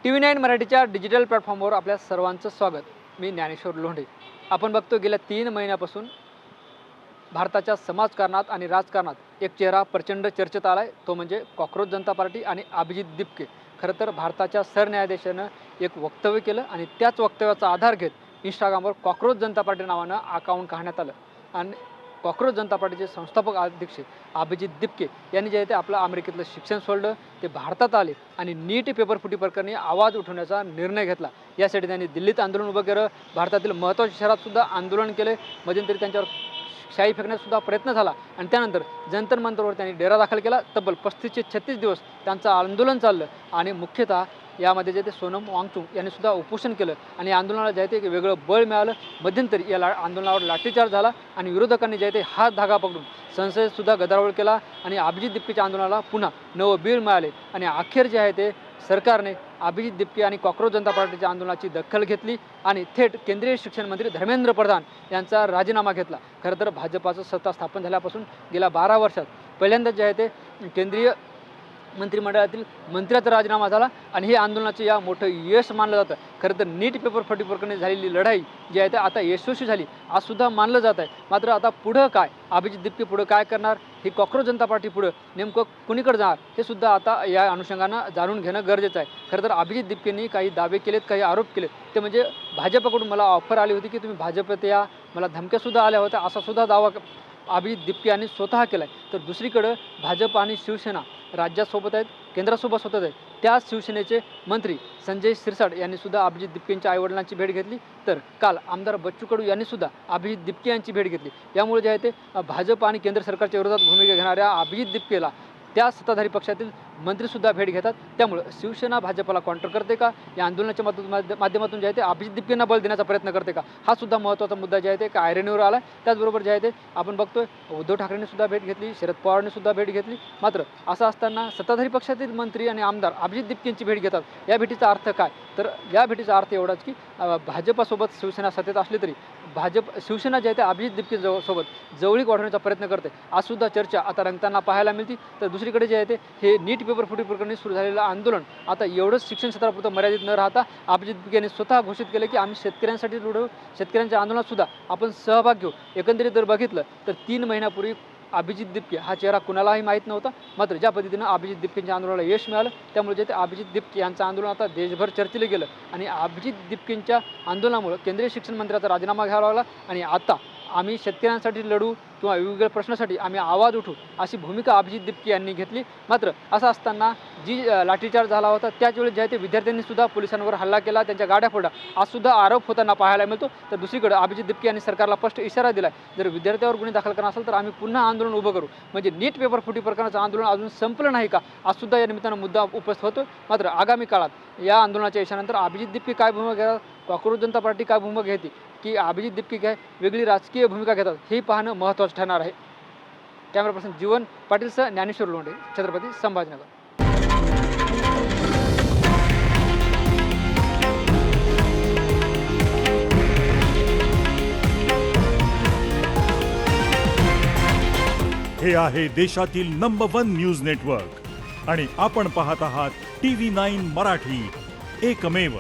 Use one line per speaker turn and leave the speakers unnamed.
TV9 मराठीच्या digital प्लॅटफॉर्मवर आपल्या सर्वांचं स्वागत। मी ज्ञानेश्वर लोंढे। आपण बघतो गेल्या 3 महिन्यापासून भारताच्या समाजकारणात आणि राजकारणात एक चेहरा प्रचंड चर्चेत आलाय, तो म्हणजे कॉकरोच जनता पार्टी आणि अभिजित दिपके। खरं तर भारताच्या सरन्यायाधीशानं एक वक्तव्य केलं आणि त्याच वक्तव्याचा आधार घेत इंस्टाग्रामवर कॉकरोच जनता पार्टी नावानं अकाउंट काढण्यात आलं आणि कॉकरोच जनता पार्टीचे संस्थापक अध्यक्ष अभिजित दिपके यांनी जे आहे ते आपलं अमेरिकेतलं शिक्षण सोडलं, ते भारतात आले आणि नीट पेपरफुटी प्रकरणी आवाज उठवण्याचा निर्णय घेतला। यासाठी त्यांनी दिल्लीत आंदोलन उभं केलं, भारतातील महत्त्वाच्या शहरातसुद्धा आंदोलन केले, मध्यंतरी त्यांच्यावर शाई फेकण्याचा प्रयत्न झाला आणि त्यानंतर जंतर मंतरवर त्यांनी डेरा दाखल केला। तब्बल 35 ते 36 दिवस त्यांचं आंदोलन चाललं आणि मुख्यतः यामध्ये जे ते सोनम वांगचुक यांनी सुद्धा उपोषण केलं आणि आंदोलनाला जे आहे ते एक वेगळं बळ मिळालं। मध्यंतरी या आंदोलनावर लाठीचार्ज झाला आणि विरोधकांनी जे आहे ते हात धागा पकडून संसदेत सुद्धा गदारोळ केला आणि अभिजित दिपकेच्या आंदोलनाला पुन्हा नवं बीळ मिळाले आणि अखेर जे आहे ते सरकारने अभिजित दिपके आणि कॉकरोच जनता पार्टीच्या आंदोलनाची दखल घेतली आणि थेट केंद्रीय शिक्षण मंत्री धर्मेंद्र प्रधान यांचा राजीनामा घेतला। खरं तर भाजपाचं सत्ता स्थापन झाल्यापासून गेल्या 12 वर्षात पहिल्यांदाच जे आहे ते केंद्रीय मंत्रिमंडळातील मंत्र्याचा राजीनामा झाला आणि हे आंदोलनाचं या मोठं यश मानलं जातं। खरं तर नीट पेपर फटी प्रकरणी झालेली लढाई जी आहे ते आता यशस्वी झाली आज सुद्धा मानलं जात आहे। मात्र आता पुढं काय, अभिजित दिपके पुढं काय करणार, ही कॉकरोच जनता पार्टी पुढं नेमकं कुणीकडे जाणार हे सुद्धा आता या अनुषंगानं जाणून घेणं गरजेचं आहे। खरं तर अभिजित दिपकेंनी काही दावे केलेत, काही आरोप केलेत, ते म्हणजे भाजपकडून मला ऑफर आली होती की तुम्ही भाजपत या, मला धमक्यासुद्धा आल्या होत्या, असा सुद्धा दावा अभिजित दिपके यांनी स्वतः केला आहे। तर दुसरीकडं भाजप आणि शिवसेना राज्यासोबत आहेत, केंद्रासोबत सोबत आहेत, त्याच शिवसेनेचे मंत्री संजय शिरसाट यांनी सुद्धा अभिजित दिपकेंच्या आईवडिलांची भेट घेतली। तर काल आमदार बच्चू कडू यांनी सुद्धा अभिजित दिपके यांची भेट घेतली। यामुळे जे आहे ते भाजप आणि केंद्र सरकारच्या विरोधात भूमिका घेणाऱ्या अभिजित दिपकेला त्या सत्ताधारी पक्षातील मंत्रीसुद्धा भेट घेतात। त्यामुळे शिवसेना भाजपला काउंटर करते का, या आंदोलनाच्या माध्यमातून जे आहे ते अभिजित दिपकेंना बळ देण्याचा प्रयत्न करते का, हा सुद्धा महत्त्वाचा मुद्दा जे आहे ते आयरणीवर आला। त्याचबरोबर जे आहे ते आपण बघतोय उद्धव ठाकरेंनी सुद्धा भेट घेतली, शरद पवारांनी सुद्धा भेट घेतली। मात्र असं असताना सत्ताधारी पक्षातील मंत्री आणि आमदार अभिजित दिपकेंची भेट घेतात, या भेटीचा अर्थ काय? तर या भेटीचा अर्थ एवढाच की भाजपसोबत शिवसेना सत्तेत असली तरी शिवसेना जे आहे ते अभिजित दिपके सोबत जवळीक वाढवण्याचा प्रयत्न करते। आज सुद्धा चर्चा आता रंगताना पाहायला मिळते। तर दुसरीकडे जे आहे ते हे नीट पेपर फुटी प्रकरणी सुरू झालेलं आंदोलन आता एवढंच शिक्षण क्षेत्रापुरतं मर्यादित न राहता अभिजित दिपके यांनी स्वतः घोषित केलं की आम्ही शेतकऱ्यांसाठी लढू, शेतकऱ्यांच्या आंदोलनात सुद्धा आपण सहभाग घेऊ। एकंदरीत जर बघितलं तर 3 महिन्यापूर्वी अभिजित दिपके हा चेहरा कुणालाही माहीत नव्हता, मात्र ज्या पद्धतीनं अभिजित दिपकेंच्या आंदोलनाला यश मिळालं त्यामुळे जे ते अभिजित दिपके यांचं आंदोलन आता देशभर चर्चेलं गेलं आणि अभिजित दिपकेंच्या आंदोलनामुळे केंद्रीय शिक्षण मंत्र्याचा राजीनामा घ्यावा लागला आणि आता आम्ही शेतकऱ्यांसाठी लढू किंवा वेगवेगळ्या प्रश्नासाठी आम्ही आवाज उठू अशी भूमिका अभिजित दिपके यांनी घेतली। मात्र असं असताना जी लाठीचार्ज झाला होता त्याचवेळी जे आहे ते विद्यार्थ्यांनी सुद्धा पोलिसांवर हल्ला केला, त्यांच्या गाड्या फोडल्या, आज सुद्धा आरोप होताना पाहायला मिळतो। तर दुसरीकडे अभिजित दिपके यांनी सरकारला स्पष्ट इशारा दिला जर विद्यार्थ्यावर गुन्हे दाखल करणार असेल तर आम्ही पुन्हा आंदोलन उभं करू। म्हणजे नीट पेपर फुटी प्रकरणाचं आंदोलन अजून संपलं नाही का, आज सुद्धा या निमित्तानं मुद्दा उपस्थित होतो। मात्र आगामी काळात या आंदोलनाच्या यशानंतर अभिजित दिपके काय भूमिका घेतात, कॉकरोच जनता पार्टी काय भूमिका घेते, की अभिजित दिपके काय वेगळी राजकीय भूमिका घेतात, हे पाहणं महत्त्वाचं ठरणार आहे। कॅमेरा पर्सन जीवन पाटीलसह ज्ञानेश्वर लोंढे, छत्रपती संभाजीनगर।
हे आहे देशातील नंबर 1 न्यूज नेटवर्क आणि आपण पाहत आहात TV9 मराठी, एकमेव।